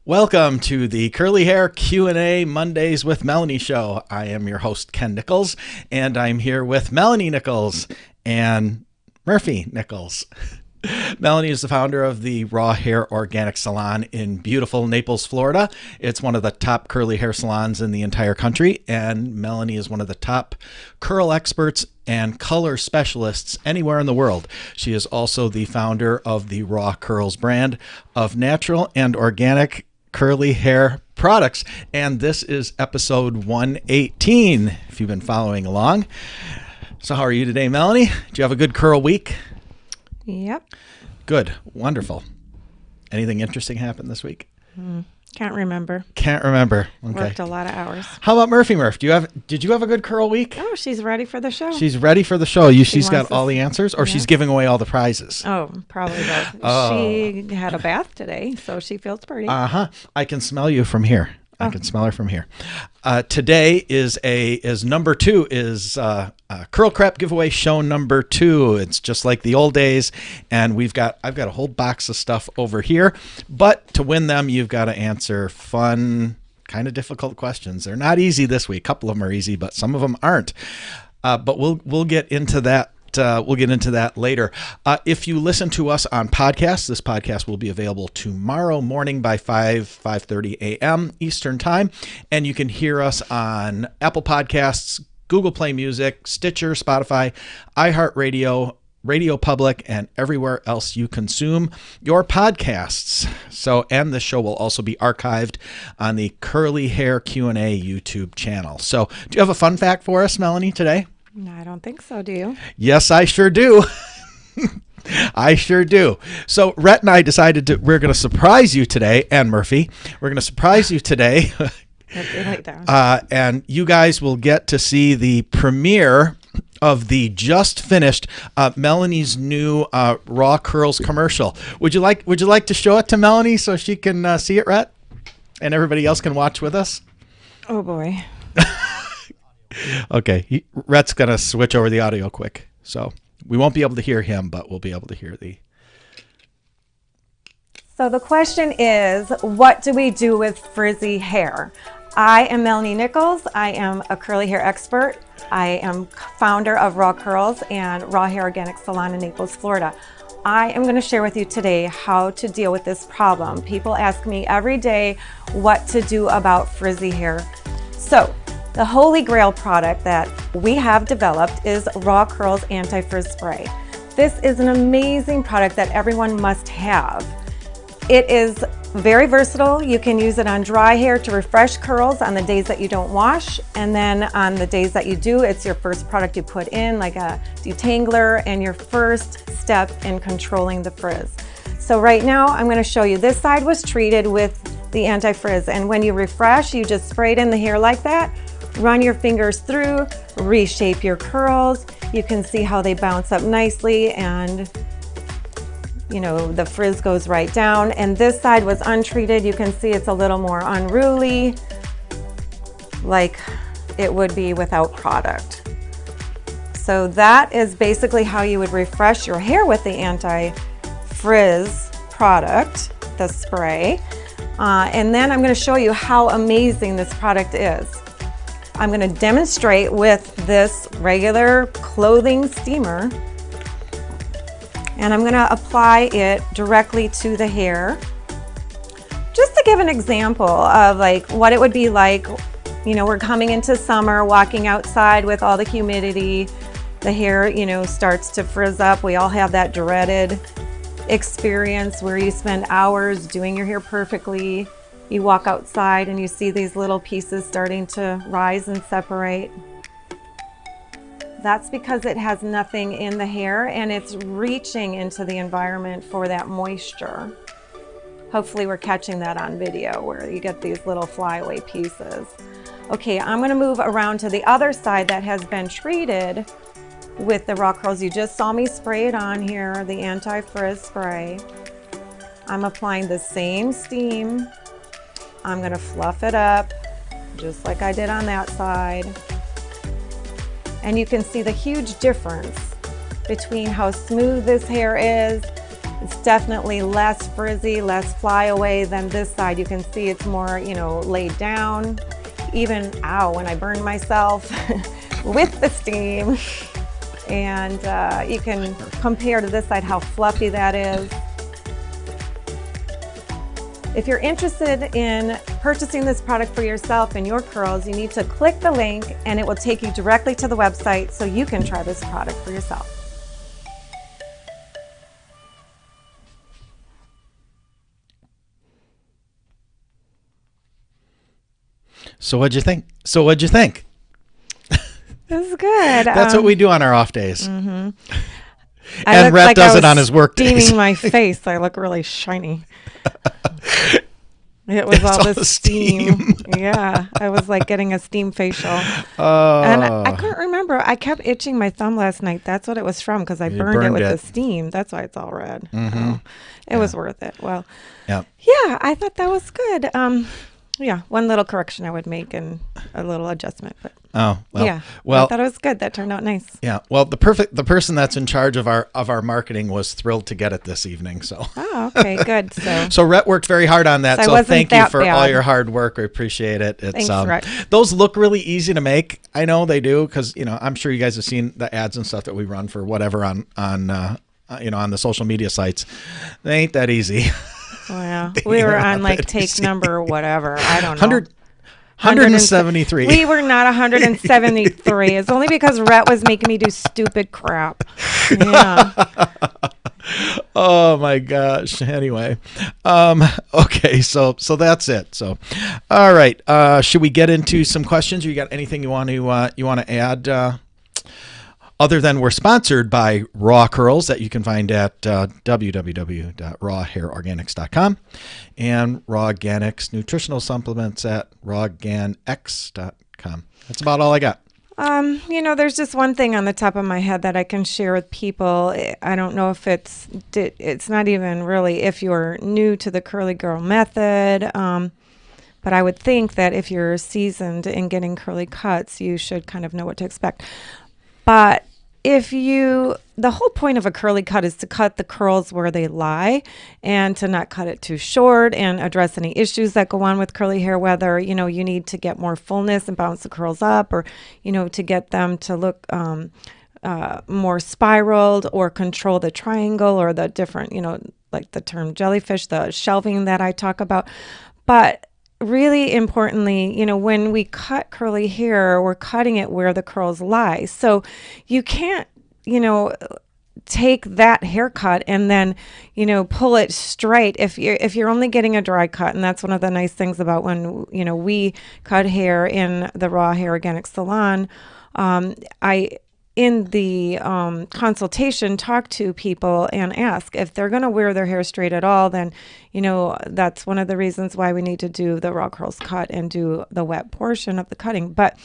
Welcome to the Curly Hair Q&A Mondays with Melanie show. I am your host, Ken Nichols, and I'm here with Melanie Nichols and Murphy Nichols. Melanie is the founder of the Raw Hair Organic Salon in beautiful Naples, Florida. It's one of the top curly hair salons in the entire country, and Melanie is one of the top curl experts and color specialists anywhere in the world. She is also the founder of the Raw Curls brand of natural and organic curly hair products, and this is episode 118, if you've been following along. So how are you today, Melanie? Did you have a good curl week? Yep. Good. Wonderful. Anything interesting happen this week? Can't remember. Can't remember. Okay. Worked a lot of hours. How about Murphy Murph? Did you have a good curl week? Oh, she's ready for the show. She's ready for the show. She's got wants all the answers, or she's giving away all the prizes? Oh, probably both. Oh. She had a bath today, so she feels pretty. I can smell you from here. I can smell her from here. Today is number 2 is Curl Crap giveaway show number 2. It's just like the old days, and I've got a whole box of stuff over here. But to win them, you've got to answer fun, kind of difficult questions. They're not easy this week. A couple of them are easy, but some of them aren't. But we'll get into that. We'll get into that later. If you listen to us on podcasts, this podcast will be available tomorrow morning by 5:30 a.m. Eastern Time. And you can hear us on Apple Podcasts, Google Play Music, Stitcher, Spotify, iHeartRadio, Radio Public, and everywhere else you consume your podcasts. And the show will also be archived on the Curly Hair Q&A YouTube channel. So do you have a fun fact for us, Melanie, today? No, I don't think so. Do you? Yes, I sure do. I sure do. So Rhett and I decided we're going to surprise you today, and Murphy. We're going to surprise you today. And you guys will get to see the premiere of the just finished Melanie's new Raw Curls commercial. Would you like to show it to Melanie so she can see it, Rhett? And everybody else can watch with us? Oh, boy. Okay, Rhett's going to switch over the audio quick. So we won't be able to hear him, but we'll be able to hear the... So the question is, what do we do with frizzy hair? I am Melanie Nichols. I am a curly hair expert. I am founder of Raw Curls and Raw Hair Organic Salon in Naples, Florida. I am going to share with you today how to deal with this problem. People ask me every day what to do about frizzy hair. So the holy grail product that we have developed is Raw Curls Anti-Frizz Spray. This is an amazing product that everyone must have. It is very versatile. You can use it on dry hair to refresh curls on the days that you don't wash, and then on the days that you do, it's your first product you put in, like a detangler, and your first step in controlling the frizz. So right now I'm going to show you, this side was treated with the anti-frizz, and when you refresh, you just spray it in the hair like that. Run your fingers through, reshape your curls. You can see how they bounce up nicely, and the frizz goes right down. And this side was untreated. You can see it's a little more unruly, like it would be without product. So that is basically how you would refresh your hair with the anti-frizz product, the spray. And then I'm going to show you how amazing this product is. I'm going to demonstrate with this regular clothing steamer, and I'm going to apply it directly to the hair, just to give an example of what it would be like. We're coming into summer, walking outside with all the humidity, the hair starts to frizz up. We all have that dreaded experience where you spend hours doing your hair perfectly. You walk outside and you see these little pieces starting to rise and separate. That's because it has nothing in the hair and it's reaching into the environment for that moisture. Hopefully we're catching that on video where you get these little flyaway pieces. Okay, I'm going to move around to the other side that has been treated with the Raw Curls. You just saw me spray it on here, the anti-frizz spray. I'm applying the same steam. I'm going to fluff it up just like I did on that side. And you can see the huge difference between how smooth this hair is It's definitely less frizzy, less flyaway than this side. You can see it's more, laid down. Even, ow, when I burned myself with the steam. And you can compare to this side how fluffy that is. If you're interested in purchasing this product for yourself and your curls, you need to click the link and it will take you directly to the website so you can try this product for yourself. So what'd you think? This is good. That's what we do on our off days. Mm-hmm. And Rhett does it on his work days. Steaming my face. I look really shiny. It was all the steam. Yeah, I was like getting a steam facial. And I couldn't remember. I kept itching my thumb last night. That's what it was from, because I burned it with the steam. That's why it's all red. Mm-hmm. It was worth it. Well, yeah, I thought that was good. Yeah, one little correction I would make and a little adjustment, but well, I thought it was good. That turned out nice. Yeah. Well, the person that's in charge of our marketing was thrilled to get it this evening. So. Oh, okay, good. So Rhett worked very hard on that. So thank you for all your hard work. I appreciate it. Thanks, Rhett. Those look really easy to make. I know they do, because I'm sure you guys have seen the ads and stuff that we run for whatever on the social media sites. They ain't that easy. Well, we were on like take number whatever. I don't know. 173. We were not 173. It's only because Rhett was making me do stupid crap. Yeah. Oh my gosh. Anyway, okay. So that's it. So, all right. Should we get into some questions? Or you got anything you want to add? Other than we're sponsored by Raw Curls that you can find at www.rawhairorganics.com and Raw Organics nutritional supplements at rawganx.com. That's about all I got. There's just one thing on the top of my head that I can share with people. I don't know if it's not even really if you're new to the curly girl method. But I would think that if you're seasoned in getting curly cuts, you should kind of know what to expect. But the whole point of a curly cut is to cut the curls where they lie and to not cut it too short and address any issues that go on with curly hair, whether, you need to get more fullness and bounce the curls up, or, to get them to look more spiraled, or control the triangle, or the different, like the term jellyfish, the shelving that I talk about. But really importantly, when we cut curly hair, we're cutting it where the curls lie. So you can't, take that haircut and then, pull it straight if you're only getting a dry cut. And that's one of the nice things about when, we cut hair in the Raw Hair Organic Salon. In the consultation, talk to people and ask if they're going to wear their hair straight at all. Then, that's one of the reasons why we need to do the raw curls cut and do the wet portion of the cutting. But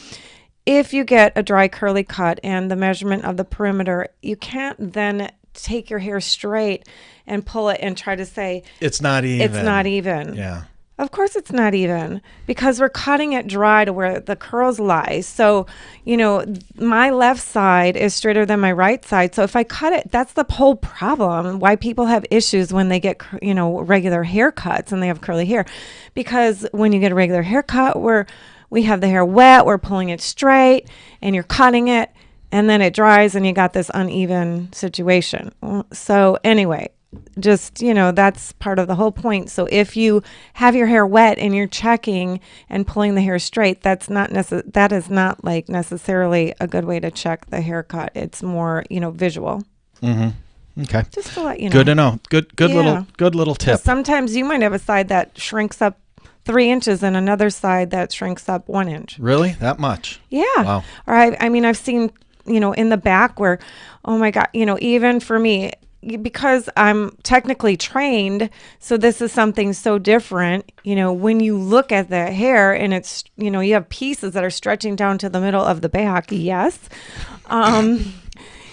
if you get a dry curly cut and the measurement of the perimeter, you can't then take your hair straight and pull it and try to say it's not even. It's not even. Yeah. Of course it's not even, because we're cutting it dry to where the curls lie. So, my left side is straighter than my right side. So if I cut it, that's the whole problem. Why people have issues when they get, regular haircuts and they have curly hair. Because when you get a regular haircut, we have the hair wet, we're pulling it straight, and you're cutting it, and then it dries and you got this uneven situation. So anyway, just, that's part of the whole point. So if you have your hair wet and you're checking and pulling the hair straight, that is not like necessarily a good way to check the haircut. It's more, visual. Mm-hmm. Okay. Just to let you know. Good to know. Good little tip. Sometimes you might have a side that shrinks up 3 inches and another side that shrinks up 1 inch. Really? That much? Yeah. Wow. Or I've seen, in the back where, oh my God, even for me, because I'm technically trained, so this is something so different, when you look at the hair and it's, you have pieces that are stretching down to the middle of the back. Yes.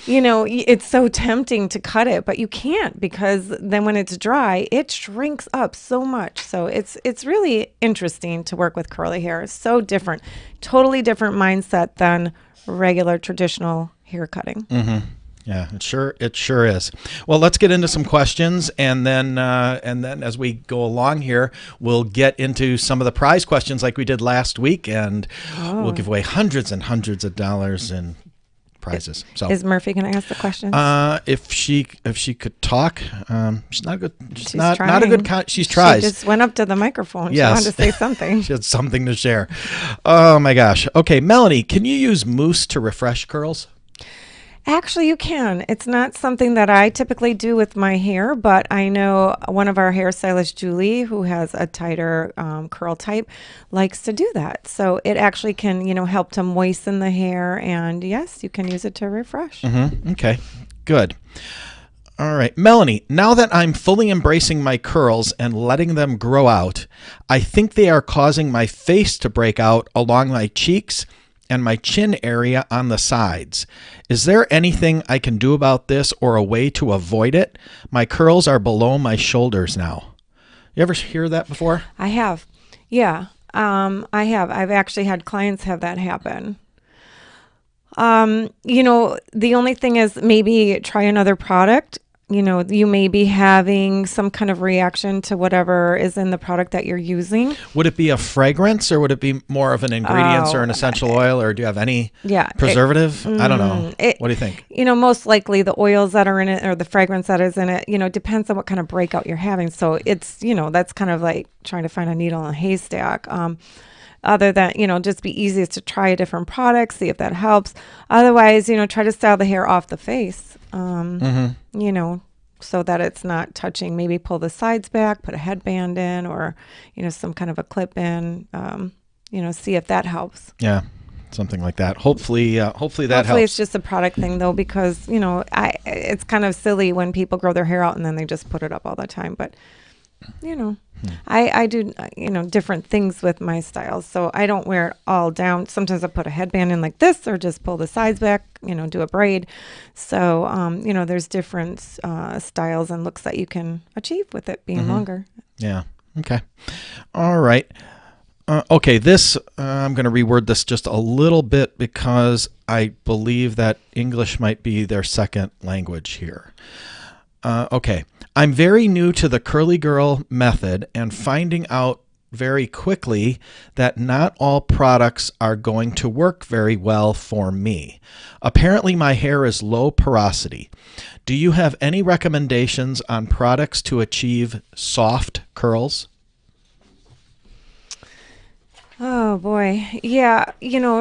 It's so tempting to cut it, but you can't, because then when it's dry, it shrinks up so much. So it's really interesting to work with curly hair. It's so different, totally different mindset than regular traditional hair cutting. Mm-hmm. Yeah, it sure is. Well, let's get into some questions, and then as we go along here, we'll get into some of the prize questions like we did last week, and we'll give away hundreds and hundreds of dollars in prizes. So, is Murphy going to ask the questions? If she could talk, she's not good. She's not trying. a good. She tries. She just went up to the microphone. Yes. She wanted to say something. She had something to share. Oh my gosh. Okay, Melanie, can you use mousse to refresh curls? Actually, you can. It's not something that I typically do with my hair, but I know one of our hairstylists, Julie, who has a tighter curl type, likes to do that. So it actually can, help to moisten the hair. And yes, you can use it to refresh. Mm-hmm. Okay, good. All right, Melanie, now that I'm fully embracing my curls and letting them grow out, I think they are causing my face to break out along my cheeks and my chin area on the sides. Is there anything I can do about this or a way to avoid it? My curls are below my shoulders now. You ever hear that before? I have. Yeah, I have. I've actually had clients have that happen. The only thing is maybe try another product. You may be having some kind of reaction to whatever is in the product that you're using. Would it be a fragrance, or would it be more of an ingredients or an essential oil, or do you have any preservative? I don't know. What do you think? Most likely the oils that are in it or the fragrance that is in it, depends on what kind of breakout you're having. So it's, that's kind of like trying to find a needle in a haystack. Other than, just be easiest to try a different product, see if that helps. Otherwise, try to style the hair off the face, so that it's not touching. Maybe pull the sides back, put a headband in, or, some kind of a clip in, see if that helps. Yeah, something like that. Hopefully that helps. Hopefully it's just a product thing, though, because, it's kind of silly when people grow their hair out and then they just put it up all the time. But, I do, different things with my styles. So I don't wear it all down. Sometimes I put a headband in like this or just pull the sides back, do a braid. So, there's different styles and looks that you can achieve with it being longer. Yeah. Okay. All right. Okay. This, I'm going to reword this just a little bit because I believe that English might be their second language here. Okay. I'm very new to the curly girl method and finding out very quickly that not all products are going to work very well for me. Apparently my hair is low porosity. Do you have any recommendations on products to achieve soft curls? Oh boy. Yeah,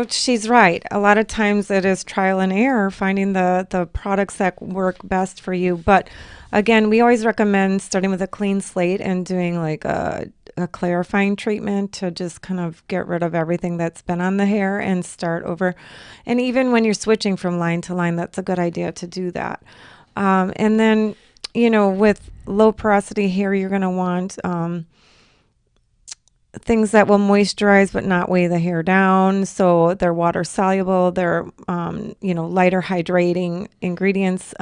she's right. A lot of times it is trial and error finding the products that work best for you. But again, we always recommend starting with a clean slate and doing like a clarifying treatment to just kind of get rid of everything that's been on the hair and start over. And even when you're switching from line to line, that's a good idea to do that. And then, with low porosity hair, you're going to want things that will moisturize but not weigh the hair down. So they're water soluble, they're, lighter hydrating ingredients.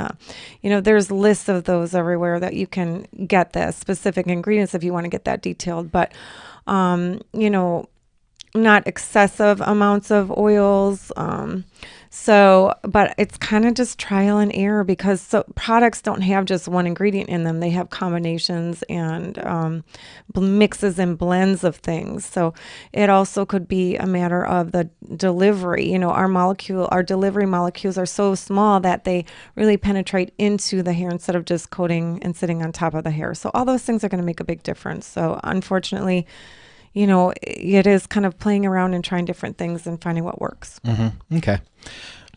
There's lists of those everywhere that you can get the specific ingredients if you want to get that detailed. But, not excessive amounts of oils. But it's kind of just trial and error because products don't have just one ingredient in them. They have combinations and mixes and blends of things. So it also could be a matter of the delivery. Our delivery molecules are so small that they really penetrate into the hair instead of just coating and sitting on top of the hair. So all those things are going to make a big difference. So unfortunately, it is kind of playing around and trying different things and finding what works. Mm-hmm.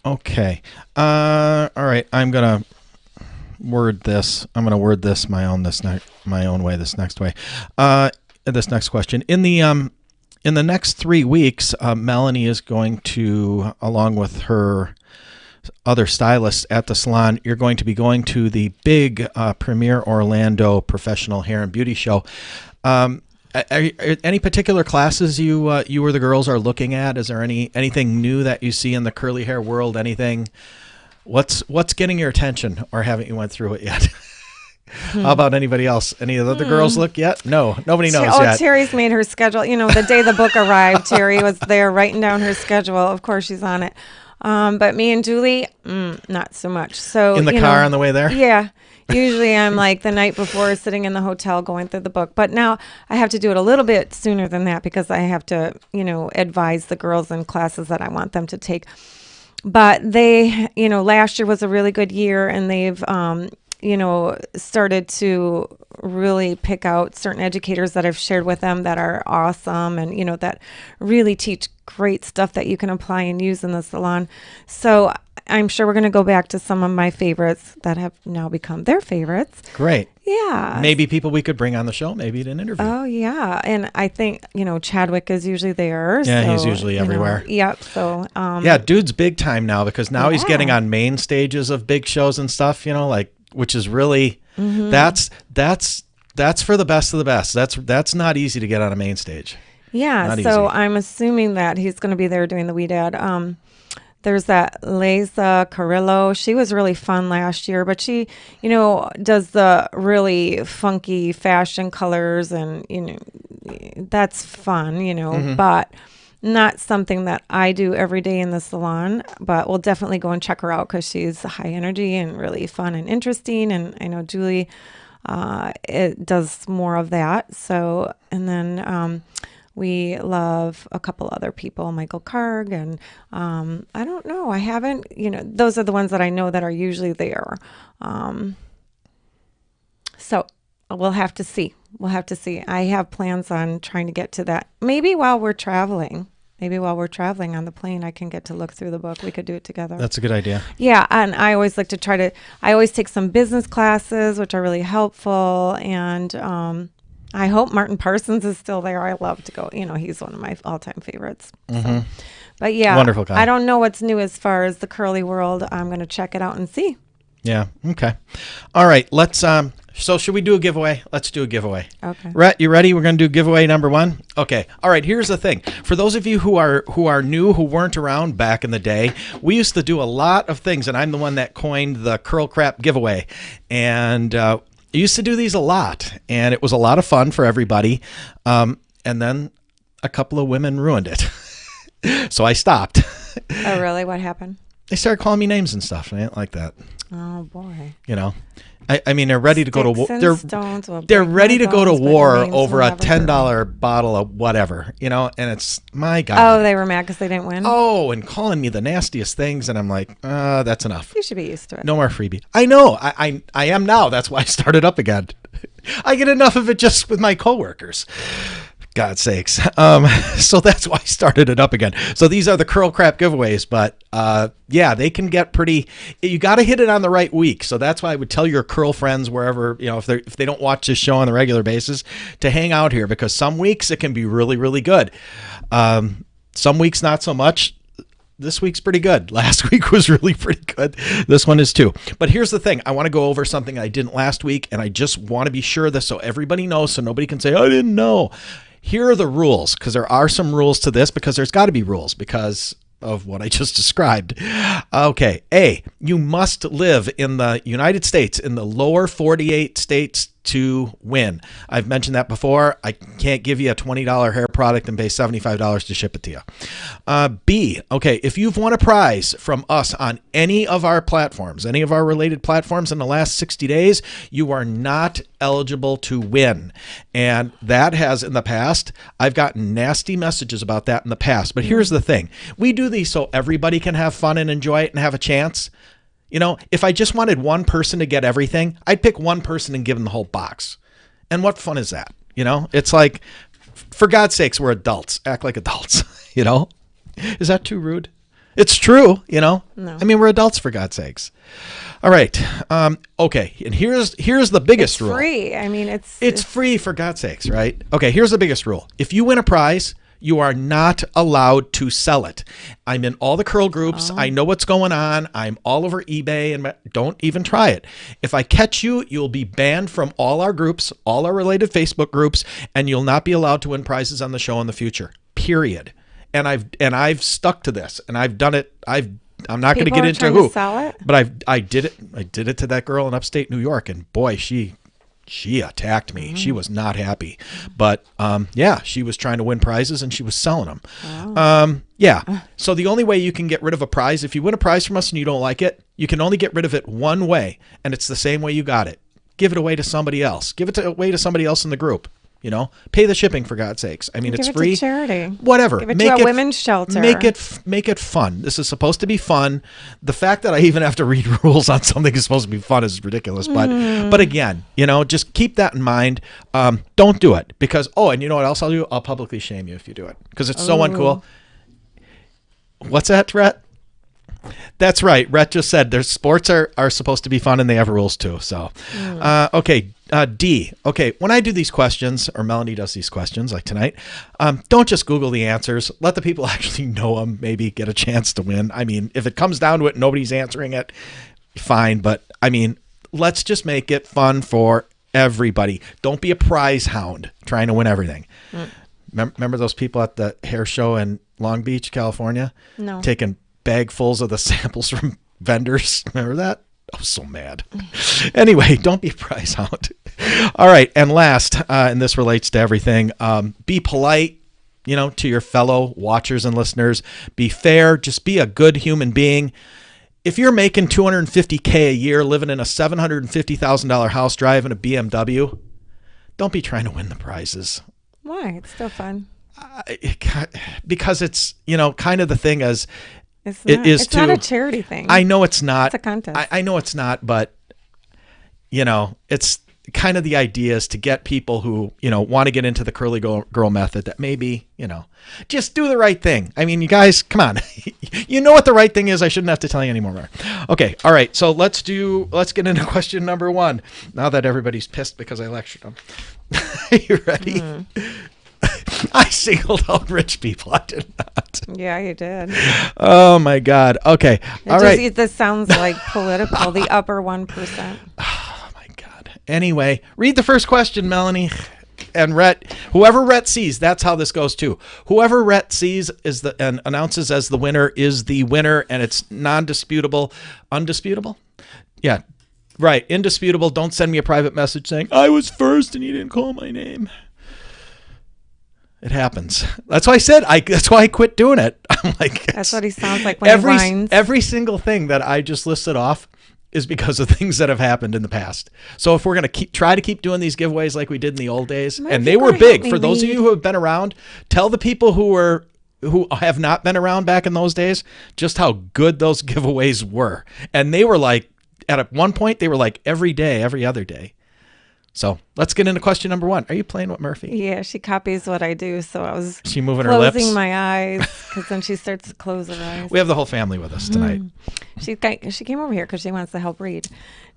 Okay. All right. I'm going to word this my own way, this next way. This next question. In the next 3 weeks, Melanie is going to, along with her other stylists at the salon, you're going to be going to the big Premier Orlando Professional Hair and Beauty Show. Any particular classes you or the girls are looking at? Is there anything new that you see in the curly hair world? Anything? What's getting your attention, or haven't you went through it yet? How about anybody else? Any of the other girls look yet? No, nobody knows yet. Terry's made her schedule. The day the book arrived, Terry was there writing down her schedule. Of course, she's on it. But me and Julie, not so much. So In the car on the way there? Yeah. Usually I'm like the night before sitting in the hotel going through the book. But now I have to do it a little bit sooner than that because I have to, advise the girls in classes that I want them to take. But they, last year was a really good year, and they've, started to really pick out certain educators that I've shared with them that are awesome and, that really teach great stuff that you can apply and use in the salon. So I'm sure we're going to go back to some of my favorites that have now become their favorites. Great. Yeah. Maybe people we could bring on the show, maybe to an interview. Oh, yeah. And I think, Chadwick is usually there. Yeah, so, he's usually everywhere. Yep. So, yeah, dude's big time now because now he's getting on main stages of big shows and stuff, which is really, that's for the best of the best. That's not easy to get on a main stage. Yeah. Not so easy. I'm assuming that he's going to be there doing the Weedad. There's that Liza Carrillo. She was really fun last year, but she, does the really funky fashion colors and, that's fun, but not something that I do every day in the salon, but we'll definitely go and check her out because she's high energy and really fun and interesting. And I know Julie, it does more of that. So, and then, we love a couple other people, Michael Karg, and I don't know. I haven't, those are the ones that I know that are usually there. So we'll have to see. I have plans on trying to get to that. Maybe while we're traveling on the plane, I can get to look through the book. We could do it together. That's a good idea. Yeah. And I always like to I always take some business classes, which are really helpful. And, I hope Martin Parsons is still there. I love to go. He's one of my all-time favorites. So. But yeah, wonderful guy. I don't know what's new as far as the curly world. I'm going to check it out and see. Yeah. Okay. All right. Let's. So should we do a giveaway? Let's do a giveaway. Okay. Rhett, you ready? We're going to do giveaway number 1. Okay. All right. Here's the thing. For those of you who are new, who weren't around back in the day, we used to do a lot of things, and I'm the one that coined the Curl Crap giveaway, and. I used to do these a lot, and it was a lot of fun for everybody. And then a couple of women ruined it. So I stopped. Oh, really? What happened? They started calling me names and stuff, and I didn't like that. Oh, boy. I mean, they're ready to go to war. They're ready to go to war over a $10 bottle of whatever, and it's, my God. Oh, they were mad because they didn't win? Oh, and calling me the nastiest things, and I'm like, that's enough. You should be used to it. No more freebie. I know. I am now. That's why I started up again. I get enough of it just with my coworkers. God's sakes. So that's why I started it up again. So these are the Curl Crap giveaways, but yeah, they can get pretty, you got to hit it on the right week. So that's why I would tell your curl friends wherever, if they don't watch this show on a regular basis, to hang out here, because some weeks it can be really, really good. Some weeks not so much. This week's pretty good. Last week was really pretty good. This one is too. But here's the thing. I want to go over something I didn't last week, and I just want to be sure of this so everybody knows, so nobody can say, I didn't know. Here are the rules, because there are some rules to this, because there's got to be rules because of what I just described. Okay. A, you must live in the United States, in the lower 48 states to win. I've mentioned that before. I can't give you a $20 hair product and pay $75 to ship it to you. B, okay, if you've won a prize from us on any of our platforms, any of our related platforms in the last 60 days, you are not eligible to win. And that has, in the past, I've gotten nasty messages about that in the past. But here's the thing. We do these so everybody can have fun and enjoy it and have a chance. If I just wanted one person to get everything, I'd pick one person and give them the whole box. And what fun is that? It's like, for God's sakes, we're adults. Act like adults, Is that too rude? It's true, No. I mean, we're adults, for God's sakes. All right. Okay. And here's the biggest rule. It's free. I mean, it's free, for God's sakes, right? Okay. Here's the biggest rule. If you win a prize, you are not allowed to sell it. I'm in all the curl groups. I know what's going on. I'm all over eBay, and don't even try it. If I catch you, you'll be banned from all our groups, all our related Facebook groups, and you'll not be allowed to win prizes on the show in the future. Period. And I've stuck to this, and I've done it. I'm not going to get into who, but I did it. I did it to that girl in upstate New York, and boy, she attacked me. She was not happy, but yeah, she was trying to win prizes and she was selling them. Yeah. So the only way you can get rid of a prize, if you win a prize from us and you don't like it, you can only get rid of it one way, and it's the same way you got it. Give it away to somebody else. Give it away to somebody else in the group. You know, pay the shipping for God's sakes. I mean, it's free. Give it to charity. Whatever. Give it to a women's shelter. Make it fun. This is supposed to be fun. The fact that I even have to read rules on something is supposed to be fun is ridiculous. But again, you know, just keep that in mind. Don't do it because and you know what else I'll do? I'll publicly shame you if you do it because it's so uncool. What's that, Rhett? That's right. Rhett just said their sports are supposed to be fun and they have rules too. So, okay. D. Okay. When I do these questions, or Melanie does these questions like tonight, don't just Google the answers. Let the people actually know them. Maybe get a chance to win. I mean, if it comes down to it, nobody's answering it, fine. But I mean, let's just make it fun for everybody. Don't be a prize hound trying to win everything. Remember those people at the hair show in Long Beach, California? No. Taking bagfuls of the samples from vendors. Remember that? I was so mad. Anyway, don't be a prize hound. All right. And last, and this relates to everything, be polite, you know, to your fellow watchers and listeners. Be fair. Just be a good human being. If you're making $250K a year, living in a $750,000 house, driving a BMW, don't be trying to win the prizes. Why? It's still fun. Because it's, you know, kind of the thing as it's not a charity thing. I know it's not. It's a contest. I know it's not, but, you know, it's kind of the idea is to get people who, you know, want to get into the curly girl method that maybe, you know, just do the right thing. I mean, you guys, come on. You know what the right thing is. I shouldn't have to tell you anymore. Okay. All right. So let's get into question number 1. Now that everybody's pissed because I lectured them. You ready? I singled out rich people. I did not. Yeah, you did. Oh, my God. Okay. All right. This sounds like political, the upper 1%. Oh, my God. Anyway, read the first question, Melanie. And Rhett, whoever Rhett sees, that's how this goes too. Whoever Rhett sees and announces as the winner is the winner, and it's non-disputable. Undisputable? Yeah. Right. Indisputable. Don't send me a private message saying, I was first and you didn't call my name. It happens. That's why I said, that's why I quit doing it. I'm like, that's what he sounds like when he whines. Every single thing that I just listed off is because of things that have happened in the past. So if we're going to try to keep doing these giveaways like we did in the old days, and they were big. For those of you who have been around, tell the people who have not been around back in those days just how good those giveaways were. And they were like, at one point, they were like every day, every other day. So let's get into question number 1. Are you playing with Murphy? Yeah, she copies what I do. So I was she moving her lips? Closing my eyes because then she starts to close her eyes. We have the whole family with us tonight. She came over here because she wants to help read.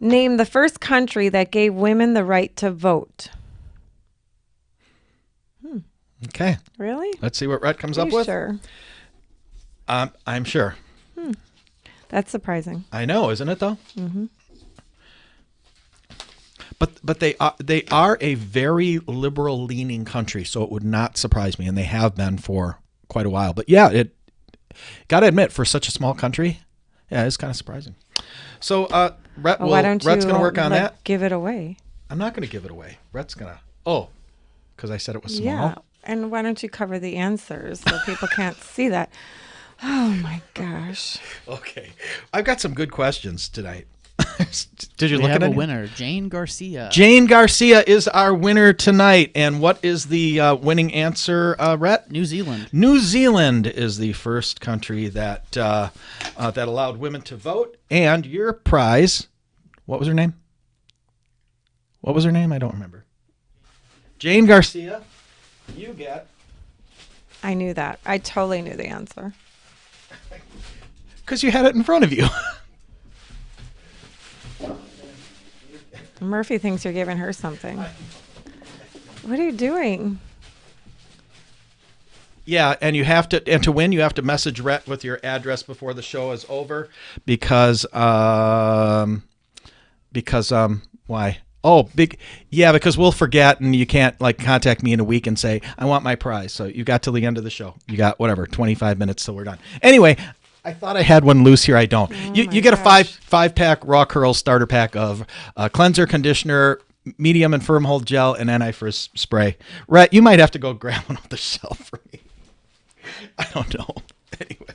Name the first country that gave women the right to vote. Okay. Really? Let's see what Rhett comes up with. Sure. I'm sure. That's surprising. I know, isn't it though? Mm-hmm. But they are a very liberal leaning country, so it would not surprise me, and they have been for quite a while. But yeah, it got to admit, for such a small country, yeah, it's kind of surprising. So Rhett's going to work on that. Give it away. I'm not going to give it away. Rhett's going to. Oh, because I said it was small. Yeah, and why don't you cover the answers so people can't see that? Oh my gosh. Okay, I've got some good questions tonight. Did you we look have at a winner, Jane Garcia. Jane Garcia is our winner tonight. And what is the winning answer, Rhett? New Zealand. New Zealand is the first country that that allowed women to vote. And your prize, what was her name? What was her name? I don't remember. Jane Garcia, you get. I knew that. I totally knew the answer. Because you had it in front of you. Murphy thinks you're giving her something. What are you doing? Yeah, and to win, you have to message Rhett with your address before the show is over because why? Because we'll forget and you can't contact me in a week and say, I want my prize. So you got till the end of the show. You got 25 minutes till we're done. Anyway, I thought I had one loose here. I don't. You get a five-pack raw curls starter pack of cleanser, conditioner, medium and firm hold gel, and anti-frizz spray. Rhett, you might have to go grab one off the shelf for me. I don't know. Anyway.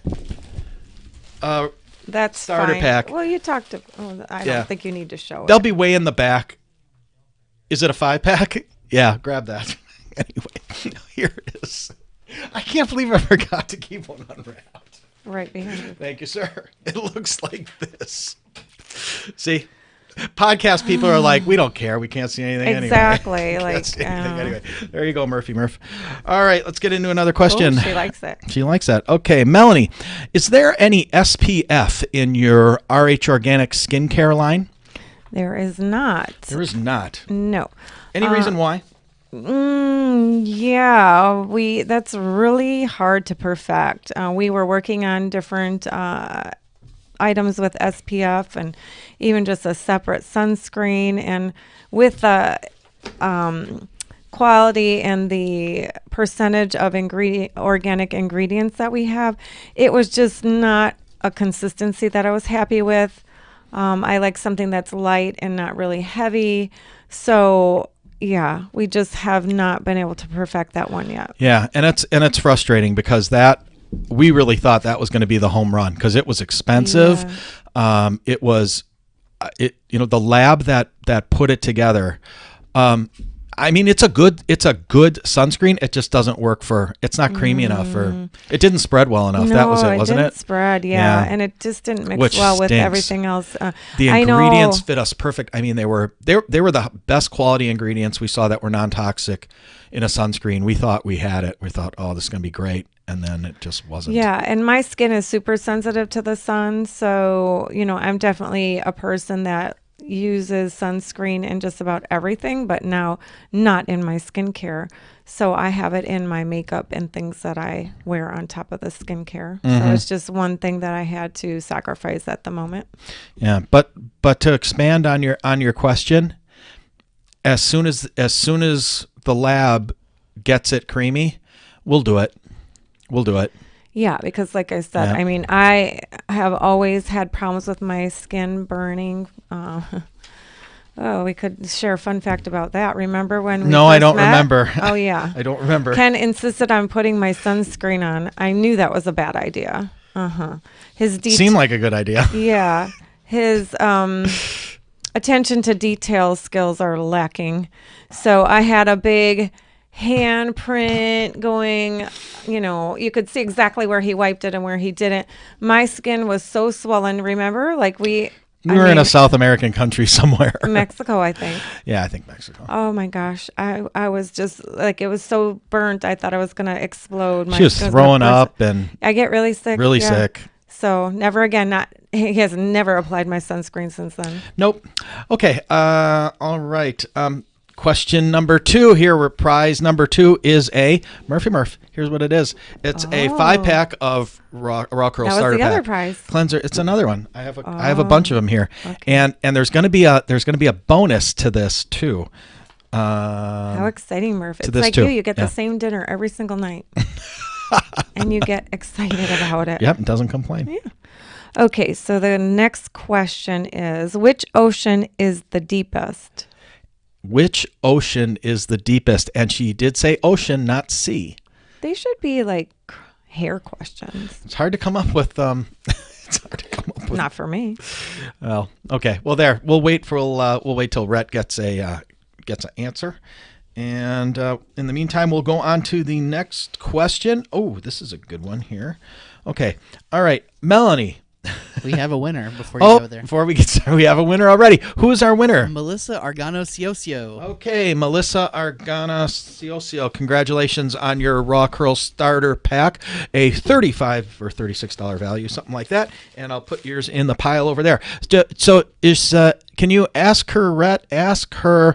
That's Starter fine. pack. Well, you talked to. Oh, I Yeah. don't think you need to show They'll it. be way in the back. Is it a 5-pack? Yeah, grab that. Anyway, here it is. I can't believe I forgot to keep one unwrapped. Right behind you. Thank you, sir. It looks like this. See? Podcast people are like, we don't care. We can't see anything Exactly. anyway. Like, Can't see anything anyway. There you go, Murphy Murph. All right, let's get into another question. Oh, she likes it. She likes that. Okay, Melanie, is there any SPF in your RH Organic skincare line? There is not. There is not. No. Any reason why? Yeah, that's really hard to perfect. We were working on different items with SPF and even just a separate sunscreen, and with the quality and the percentage of organic ingredients that we have, it was just not a consistency that I was happy with. I like something that's light and not really heavy. So yeah, we just have not been able to perfect that one yet. Yeah, and it's frustrating because we really thought that was going to be the home run because it was expensive. Yeah. It was, the lab that put it together. I mean, it's a good sunscreen. It just doesn't work it's not creamy enough, or it didn't spread well enough. No, That was it, wasn't didn't it? spread, yeah, and it just didn't mix Which well with stinks. everything else. The I ingredients know. fit us perfect. I mean, they were the best quality ingredients we saw that were non-toxic in a sunscreen. We thought we had it. We thought, oh, this is going to be great. And then it just wasn't. Yeah, and my skin is super sensitive to the sun. So, I'm definitely a person that uses sunscreen in just about everything, but now not in my skincare. So I have it in my makeup and things that I wear on top of the skincare. Mm-hmm. So it's just one thing that I had to sacrifice at the moment. Yeah, but to expand on your question, as soon as the lab gets it creamy, we'll do it. We'll do it. Yeah, because like I said, Yeah. I mean, I have always had problems with my skin burning. We could share a fun fact about that. Remember when we No, I first don't met? remember. Oh, yeah. I don't remember. Ken insisted on putting my sunscreen on. I knew that was a bad idea. His Seemed like a good idea. Yeah. His attention to detail skills are lacking. So I had a big handprint going, you could see exactly where he wiped it and where he didn't. My skin was so swollen. Remember? Like we were in a South American country somewhere. Mexico, I think. Yeah, I think Mexico. Oh my gosh. I was just like, it was so burnt. I thought I was going to explode. She was throwing up and I get really sick. really yeah. sick. So never again. He has never applied my sunscreen since then. Nope. Okay. All right. Question number 2 here. Prize number 2 is a Murphy Murph. Here's what it is. It's a 5-pack of raw curl That was starter the other pack. prize. Cleanser. It's another one. I have a bunch of them here, and there's going to be a bonus to this too. How exciting, Murph! It's this like too. you get Yeah. the same dinner every single night, and you get excited about it. Yep. Doesn't complain. Yeah. Okay, so the next question is, which ocean is the deepest? Which ocean is the deepest? And she did say ocean, not sea. They should be like hair questions. It's hard to come up with. It's hard to come up with. Not for me. Well, okay. Well, there. We'll wait till Rhett gets an answer, and in the meantime, we'll go on to the next question. Oh, this is a good one here. Okay. All right, Melanie. We have a winner before you go there. Before we get started, we have a winner already. Who is our winner? Melissa Argano-Ciosio. Okay, Melissa Argana-Ciosio. Congratulations on your Raw Curl Starter Pack, a $35 or $36 value, something like that. And I'll put yours in the pile over there. So, can you ask her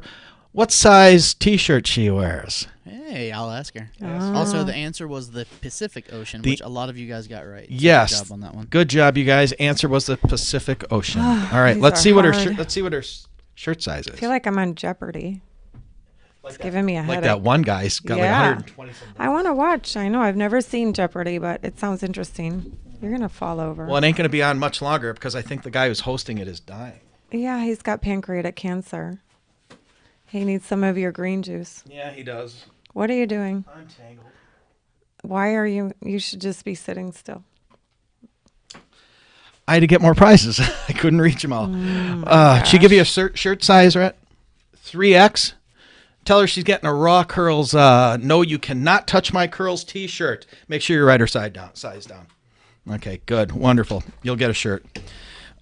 what size T-shirt she wears? Hey, I'll ask her. Also, the answer was the Pacific Ocean, which a lot of you guys got right. So Yes. Good job on that one. Good job, you guys. Answer was the Pacific Ocean. All right, These let's are see what her hard. shirt size is. I feel like I'm on Jeopardy. It's giving me a Like headache. that one guy's got like Yeah. 120 something. I want to watch. I know I've never seen Jeopardy, but it sounds interesting. You're gonna fall over. Well, it ain't going to be on much longer because I think the guy who's hosting it is dying. Yeah, he's got pancreatic cancer. He needs some of your green juice. Yeah, he does. What are you doing? I'm tangled. Why are you? You should just be sitting still. I had to get more prizes. I couldn't reach them all. She give you a shirt size, right? 3X. Tell her she's getting a Raw Curls No You Cannot Touch My Curls t-shirt. Make sure you write her size down. Okay, good. Wonderful. You'll get a shirt.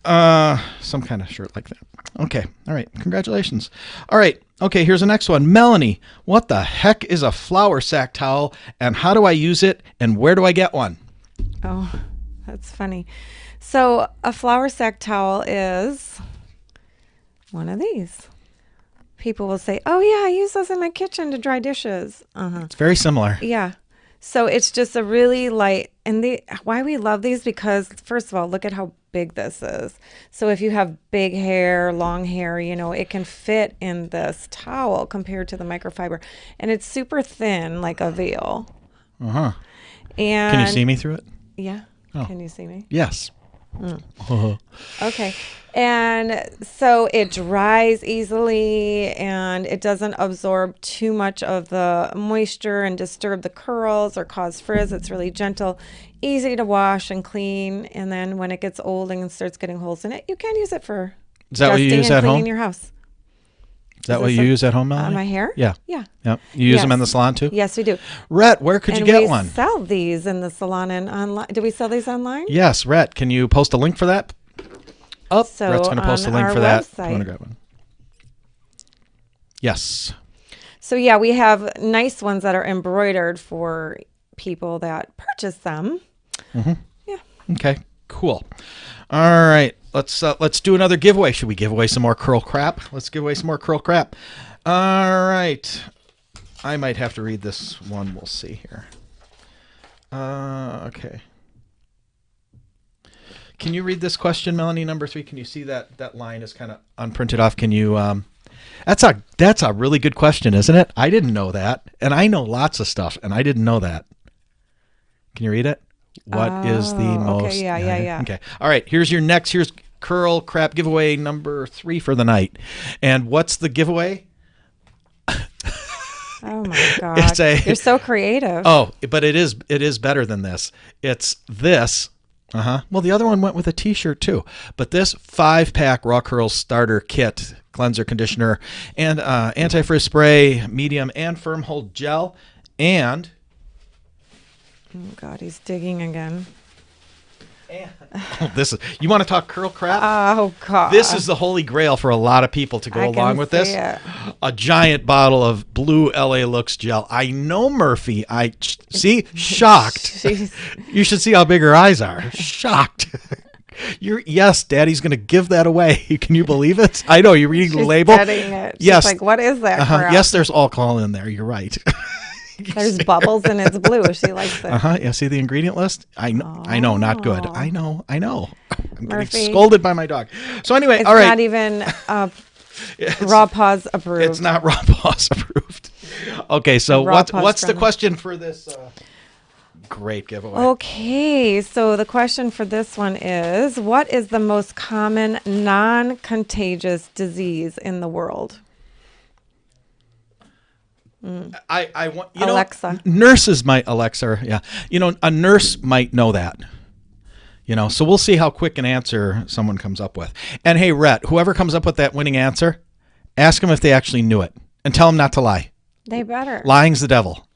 Some kind of shirt like that. Okay. All right. Congratulations. All right. Okay, here's the next one. Melanie, what the heck is a flour sack towel, and how do I use it, and where do I get one? Oh, that's funny. So a flour sack towel is one of these. People will say, oh, yeah, I use those in my kitchen to dry dishes. It's very similar. Yeah. So it's just a really light, and why we love these, because first of all, look at how big this is. So if you have big hair, long hair, it can fit in this towel compared to the microfiber. And it's super thin, like a veil. Uh-huh. And can you see me through it? Yeah. Oh. Can you see me? Yes. Okay. And so it dries easily, and it doesn't absorb too much of the moisture and disturb the curls or cause frizz. It's really gentle, easy to wash and clean. And then when it gets old and starts getting holes in it, you can use it for Is that what you use at home? cleaning your house. Is that what you use at home, Melanie? My hair? Yeah. Yeah. Yep. You use them in the salon too? Yes, we do. Rhett, where could you get one? We sell these in the salon and online. Do we sell these online? Yes, Rhett. Can you post a link for that? Oh, So Rhett's going to post a link for that. Website, I want to grab one. Yes. So yeah, we have nice ones that are embroidered for people that purchase them. Mm-hmm. Yeah. Okay. Cool. All right. Let's do another giveaway. Should we give away some more curl crap? Let's give away some more curl crap. All right. I might have to read this one. We'll see here. Okay. Can you read this question, Melanie, number 3? Can you see that line is kind of unprinted off? Can you? That's a really good question, isn't it? I didn't know that, and I know lots of stuff, and I didn't know that. Can you read it? What is the most? Okay, yeah. Okay. All right. Here's curl crap giveaway number 3 for the night. And what's the giveaway? Oh my God. You're so creative. Oh, but it is better than this. It's this. Well, the other one went with a t-shirt too. But this 5-pack Raw Curls starter kit, cleanser, conditioner, and anti-frizz spray, medium and firm hold gel, and oh God, he's digging again. You want to talk curl crap? Oh God. This is the holy grail for a lot of people to go along with this. A giant bottle of blue LA Looks gel. I know, Murphy. See, shocked. You should see how big her eyes are. Shocked. Yes, Daddy's going to give that away. Can you believe it? I know, you're reading the label. It. She's yes. like, what is that crap? Yes, there's alcohol in there. You're right. There's bubbles and it's blue. She likes it. Yeah, see the ingredient list? I know, not good. I know. I'm Murphy, getting scolded by my dog. So anyway, it's all right. not even Raw Paws approved. It's not Raw Paws approved. Okay, so what's the question for this great giveaway? Okay, so the question for this one is, what is the most common non-contagious disease in the world? I want Alexa. Nurses might Alexa, yeah. A nurse might know that. So we'll see how quick an answer someone comes up with. And hey, Rhett, whoever comes up with that winning answer, ask them if they actually knew it, and tell them not to lie. They better. Lying's the devil.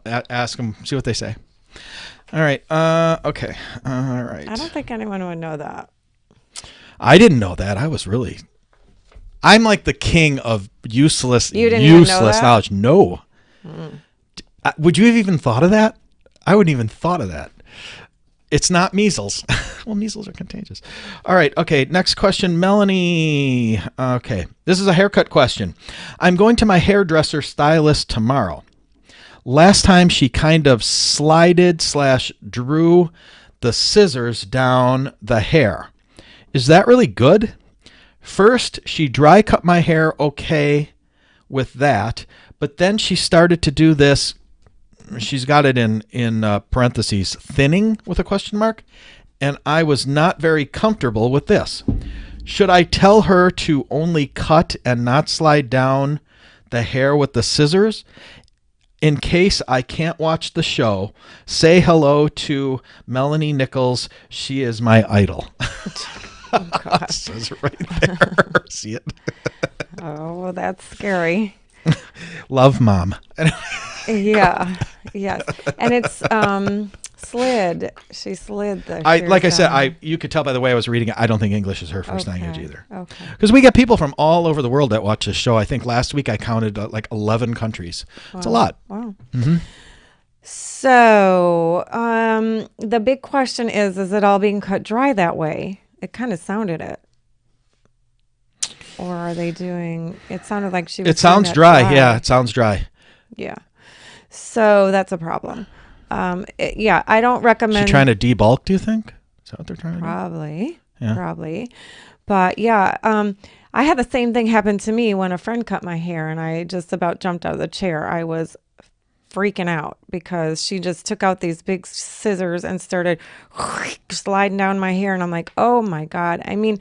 Ask them, see what they say. All right. Okay. All right. I don't think anyone would know that. I didn't know that. I'm like the king of useless knowledge. No. Would you have even thought of that? I wouldn't even thought of that. It's not measles. Well, measles are contagious. All right. Okay. Next question, Melanie. Okay. This is a haircut question. I'm going to my hairdresser stylist tomorrow. Last time she kind of slided/drew the scissors down the hair. Is that really good? First, she dry cut my hair okay with that, but then she started to do this. She's got it in parentheses, thinning with a question mark, and I was not very comfortable with this. Should I tell her to only cut and not slide down the hair with the scissors? In case I can't watch the show, say hello to Melanie Nichols. She is my idol. Oh, God. It says right there. See it? Oh, well, that's scary. Love, Mom. Yeah. Yes. And it's slid. She slid the Like I shears said, down. you could tell by the way I was reading it. I don't think English is her first language Okay. either. Okay. Because we get people from all over the world that watch this show. I think last week I counted like 11 countries. It's a lot. Wow. Mm-hmm. So, the big question is it all being cut dry that way? It kind of sounded it. Or are they doing, it sounded like she was It sounds doing that dry. Yeah, it sounds dry. Yeah. So that's a problem. Yeah, I don't recommend. She trying to debulk, do you think? Is that what they're trying to do? Probably. Yeah. Probably. But yeah, I had the same thing happen to me when a friend cut my hair and I just about jumped out of the chair. I was freaking out because she just took out these big scissors and started sliding down my hair, and I'm like, oh my God. I mean,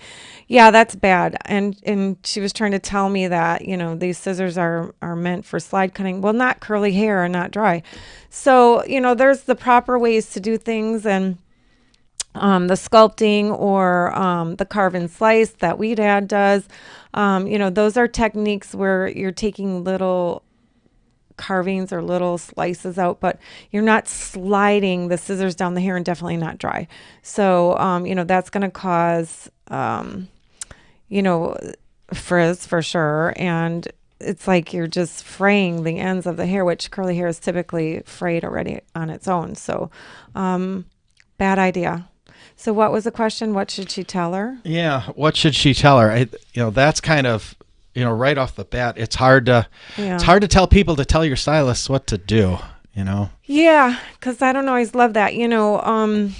yeah, that's bad. And she was trying to tell me that, you know, these scissors are meant for slide cutting. Well, not curly hair and not dry. So, you know, there's the proper ways to do things, and the sculpting or the carve and slice that Weed Dad does, you know, those are techniques where you're taking little carvings or little slices out, but you're not sliding the scissors down the hair, and definitely not dry. So, you know, that's going to cause, you know, frizz for sure. And it's like you're just fraying the ends of the hair, which curly hair is typically frayed already on its own. So, bad idea. So what was the question? What should she tell her? Yeah, what should she tell her? You know, that's kind of, you know, right off the bat, it's hard to tell people to tell your stylists what to do, you know? Yeah, because I don't always love that, you know.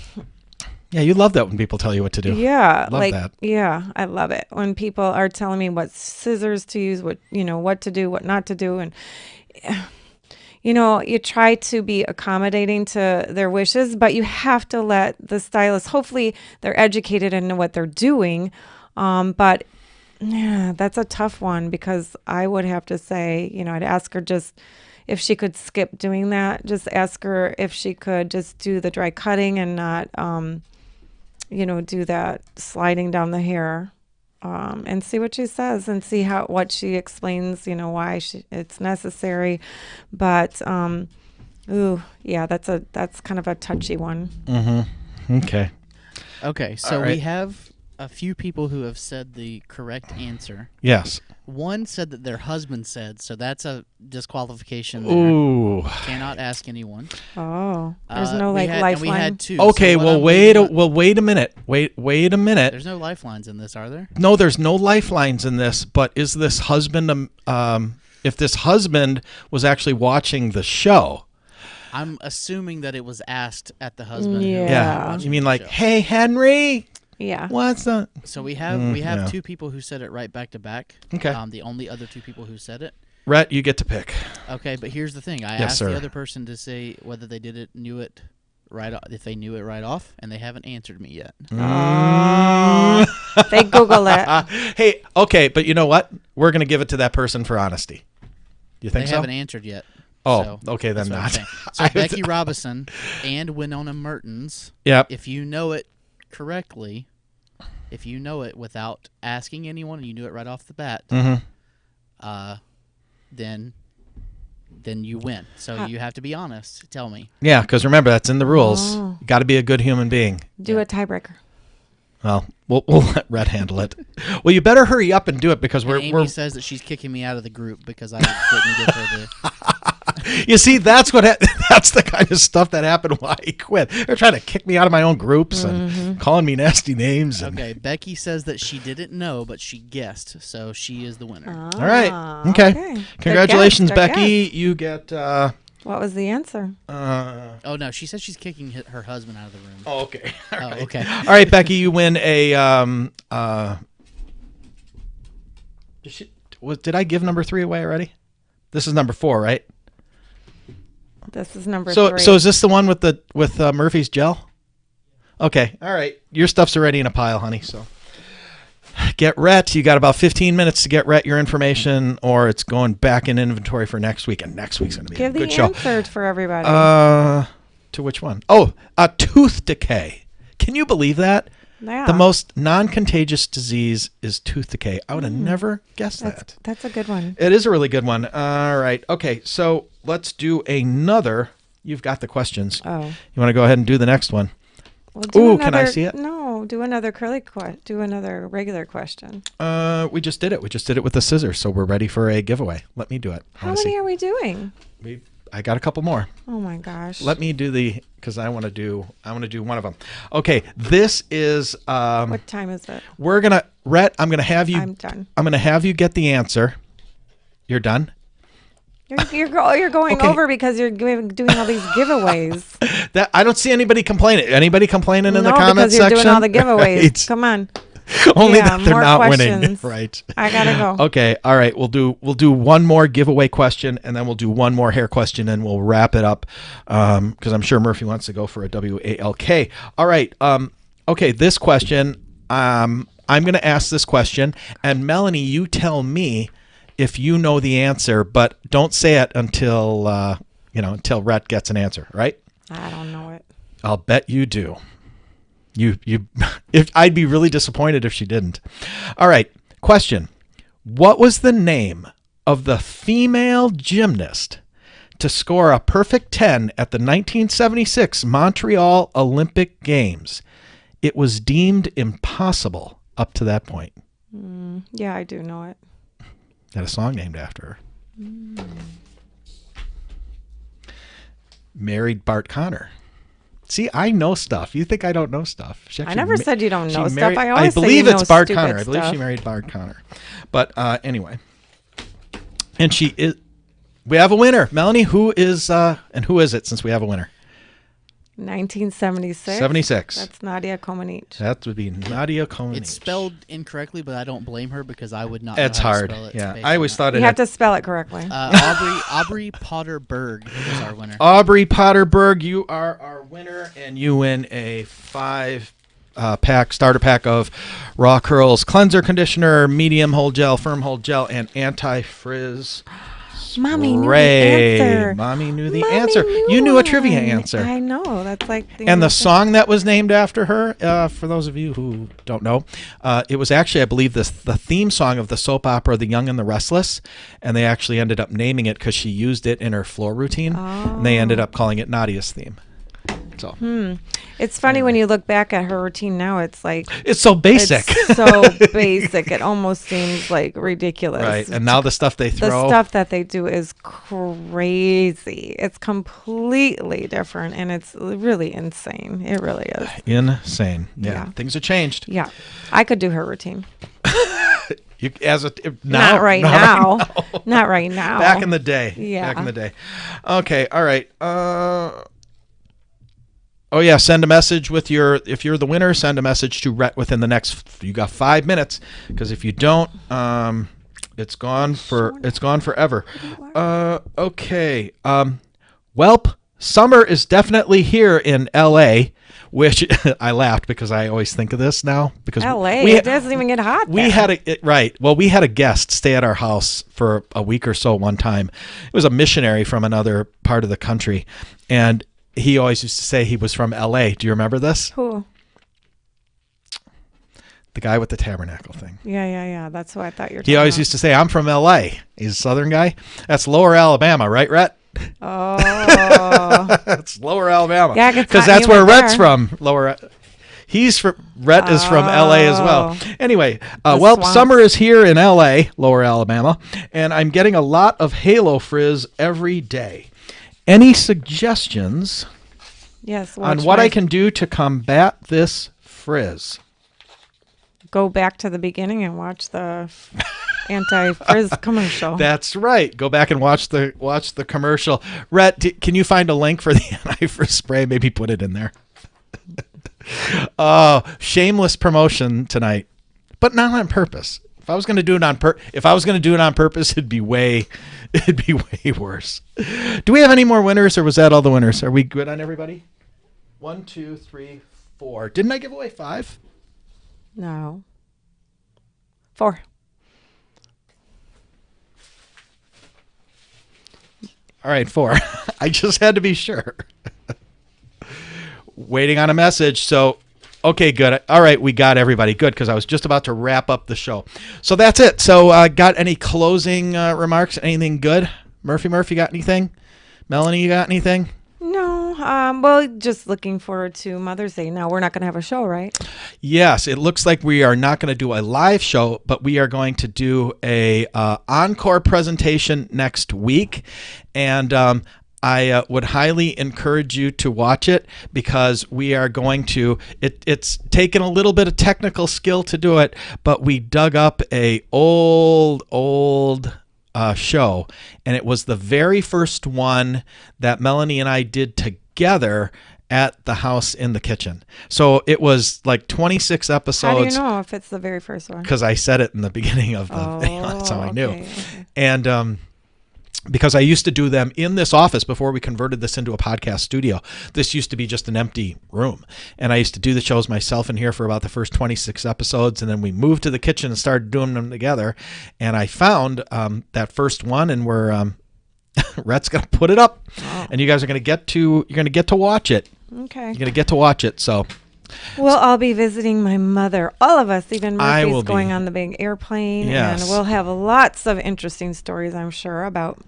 Yeah, you love that when people tell you what to do. Yeah, love like that. Yeah, I love it when people are telling me what scissors to use, what, you know, what to do, what not to do, and you know, you try to be accommodating to their wishes, but you have to let the stylist. Hopefully, they're educated and know what they're doing, but. Yeah, that's a tough one because I would have to say, you know, I'd ask her just if she could skip doing that. Just ask her if she could just do the dry cutting and not, you know, do that sliding down the hair, and see what she says and see what she explains, you know, why it's necessary. But, yeah, that's kind of a touchy one. Mm-hmm. Okay. Okay, so All right. we have a few people who have said the correct answer. Yes. One said that their husband said, so that's a disqualification there. Ooh. Cannot ask anyone. Oh, there's no we lifeline. And we had two. Okay, so what well, I'm wait leaving a minute. Wait a minute. There's no lifelines in this, are there? No, there's no lifelines in this, but is this husband, if this husband was actually watching the show? I'm assuming that it was asked at the husband. Yeah. Yeah. watching You mean the like, show. hey, Henry? Yeah. What's that? So we have yeah. two people who said it right back to back. Okay. The only other two people who said it. Rhett, you get to pick. Okay, but here's the thing. I Yes, asked sir. the other person to say whether they knew it right off, if they knew it right off, and they haven't answered me yet. Oh, they Google it. Hey, okay, but you know what? We're going to give it to that person for honesty. You think They so? haven't answered yet. Oh, so okay, then that's what I'm not. saying. So Becky Robinson and Winona Mertens, Yep. if you know it correctly, if you know it without asking anyone and you knew it right off the bat, then you win. So you have to be honest. Tell me. Yeah, because remember, that's in the rules. Oh. You got to be a good human being. Do a tiebreaker. Well, we'll let Rhett handle it. Well, you better hurry up and do it because And Amy we're says that she's kicking me out of the group because I didn't give her the... You see, that's that's the kind of stuff that happened why I quit. They're trying to kick me out of my own groups and calling me nasty names. And, Okay, Becky says that she didn't know, but she guessed, so she is the winner. all right. Okay. Congratulations, Good guess, good Becky. guess. You get. What was the answer? Oh, no, she says she's kicking her husband out of the room. Oh, okay. All Oh, right. okay. All right, Becky, you win a. Did I give number 3 away already? This is number 4, right? This is number 3. So is this the one with Murphy's gel? Okay. All right. Your stuff's already in a pile, honey. So get Rhett. You got about 15 minutes to get Rhett your information, or it's going back in inventory for next week, and next week's going to be Give a good the show. answer for everybody. To which one? Oh, tooth decay. Can you believe that? Yeah. The most non-contagious disease is tooth decay. I would have never guessed that. That's a good one. It is a really good one. All right. Okay, so let's do another. You've got the questions. Oh. You want to go ahead and do the next one? Well, do Ooh, another, can I see it? No, do another do another regular question. We just did it. We just did it with the scissors, so we're ready for a giveaway. Let me do it. How many are we doing? I got a couple more. Oh my gosh. Let me do because I want to do one of them. Okay, this is what time is it? Rhett, I'm gonna have you. I'm done. I'm gonna have you get the answer. You're done? You're going Okay. over because you're doing all these giveaways. That I don't see anybody complaining. Anybody complaining in the comments because you're section? doing all the giveaways. Right. Come on. Only Yeah, that they're more not questions. winning. Right. I gotta go. Okay. All right. We'll do one more giveaway question, and then we'll do one more hair question, and we'll wrap it up. Because I'm sure Murphy wants to go for a WALK. All right. Okay. This question. I'm going to ask this question, and Melanie, you tell me if you know the answer, but don't say it until until Rhett gets an answer. Right? I don't know it. I'll bet you do. You if I'd be really disappointed if she didn't. All right. Question. What was the name of the female gymnast to score a perfect 10 at the 1976 Montreal Olympic Games? It was deemed impossible up to that point. Yeah, I do know it. Had a song named after her. Married Bart Connor. See, I know stuff. You think I don't know stuff? I never said you don't know stuff. Married, I always believe say you it's know Bart stupid Connor. I believe stuff. she married Bart Connor. But anyway, and she is. We have a winner, Melanie. Who is and who is it? Since we have a winner, 1976. 76. That's Nadia Comaneci. That would be Nadia Comaneci. It's spelled incorrectly, but I don't blame her because I would not. It's know how hard. To spell it Yeah, based I on always that. thought You it. have to spell it correctly. Aubrey Potter Berg is our winner. Aubrey Potterberg, you are our winner, and you win a 5-pack starter pack of Raw Curls cleanser, conditioner, medium hold gel, firm hold gel, and anti-frizz Mommy knew the spray. answer. Mommy knew the Mommy answer. knew You knew a one. trivia answer. I know. That's like And the song that was named after her, for those of you who don't know, it was actually, I believe, the theme song of the soap opera The Young and the Restless, and they actually ended up naming it because she used it in her floor routine, and they ended up calling it Nadia's theme. So It's funny when you look back at her routine now. It's like it's so basic. It's so basic. It almost seems like ridiculous. Right, and now the stuff they throw. The stuff that they do is crazy. It's completely different, and it's really insane. It really is. Insane. Yeah. Yeah. Things have changed. Yeah, I could do her routine. You, Not right now. Not right now. Back in the day. Yeah. Back in the day. Okay. All right. Oh yeah, send a message with if you're the winner, send a message to Rhett within the next. You got 5 minutes, because if you don't, it's gone forever. Okay. Welp, summer is definitely here in L.A., which I laughed because I always think of this now because LA, it doesn't even get hot there. We had a guest stay at our house for a week or so one time. It was a missionary from another part of the country, and he always used to say he was from L.A. Do you remember this? Who? The guy with the tabernacle thing. Yeah. That's what I thought you were talking He always about. used to say, I'm from L.A. He's a Southern guy. That's Lower Alabama, right, Rhett? Oh. That's Lower Alabama. Yeah, because that's where Rhett's from. Rhett is from L.A. as well. Anyway, summer is here in L.A., Lower Alabama, and I'm getting a lot of halo frizz every day. Any suggestions on what I can do to combat this frizz? Go back to the beginning and watch the anti-frizz commercial. That's right. Go back and watch the commercial. Rhett, can you find a link for the anti-frizz spray? Maybe put it in there. Oh, shameless promotion tonight, but not on purpose. If I was going to do it on purpose, it'd be way worse. Do we have any more winners, or was that all the winners? Are we good on everybody? 1, 2, 3, 4. Didn't I give away 5? No. 4. All right, 4. I just had to be sure. Waiting on a message. So Okay, good. All right, we got everybody. Good, because I was just about to wrap up the show. So that's it. So got any closing remarks? Anything good? Murphy, you got anything? Melanie, you got anything? No. Well, just looking forward to Mother's Day. Now, we're not going to have a show, right? Yes, it looks like we are not going to do a live show, but we are going to do a encore presentation next week. And I would highly encourage you to watch it because we are going to, it's taken a little bit of technical skill to do it, but we dug up a old show, and it was the very first one that Melanie and I did together at the house in the kitchen. So it was like 26 episodes. How do you know if it's the very first one? Because I said it in the beginning of the video. That's how I knew. Okay. And because I used to do them in this office before we converted this into a podcast studio. This used to be just an empty room. And I used to do the shows myself in here for about the first 26 episodes. And then we moved to the kitchen and started doing them together. And I found that first one, and we're Rhett's going to put it up. Oh. And you guys are going to get to watch it. Okay. You're going to get to watch it. So we'll all be visiting my mother. All of us, even I will Murphy's be. going on the big airplane. Yes. And we'll have lots of interesting stories, I'm sure, about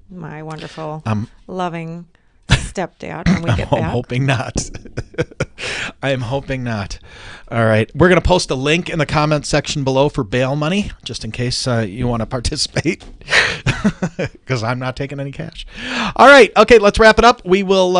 my wonderful, loving stepdad when we get I'm back. hoping not. I am hoping not. All right. We're going to post a link in the comments section below for bail money, just in case you want to participate, because I'm not taking any cash. All right. Okay, let's wrap it up. We will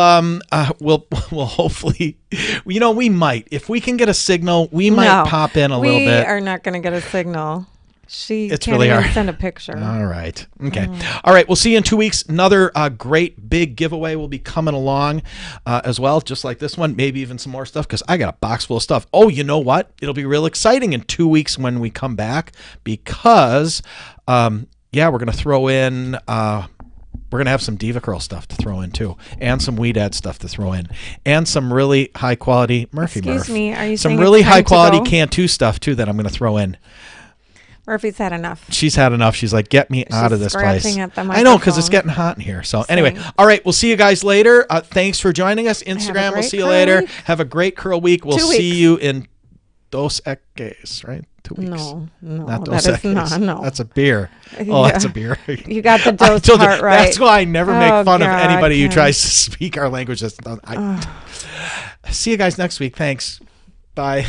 we'll hopefully, we might. If we can get a signal, we might pop in a little bit. We are not going to get a signal. It's can't really even hard. send a picture. All right. Okay. All right. We'll see you in 2 weeks. Another great big giveaway will be coming along as well, just like this one. Maybe even some more stuff because I got a box full of stuff. Oh, you know what? It'll be real exciting in 2 weeks when we come back because, we're going to throw in. We're going to have some Diva Curl stuff to throw in too, and some Weed Ad stuff to throw in, and some really high quality Excuse me. Are you some saying really it's time high to quality go? Cantu stuff too that I'm going to throw in. Murphy's had enough. She's had enough. She's like, get me out of this place. Scratching at the I know, because it's microphone. getting hot in here. So anyway, Same. all right, we'll see you guys later. Thanks for joining us. Instagram, we'll great see you curl later. week. Have a great curl week. We'll 2 see weeks. you in Dos Equis, right? 2 weeks. No, Not that Dos is Equis. not. No, That's a beer. Oh, Yeah. that's a beer. You got the I dose told you, part right. That's why I never make Oh, fun of God, anybody who Ken. tries to speak our language. See you guys next week. Thanks. Bye.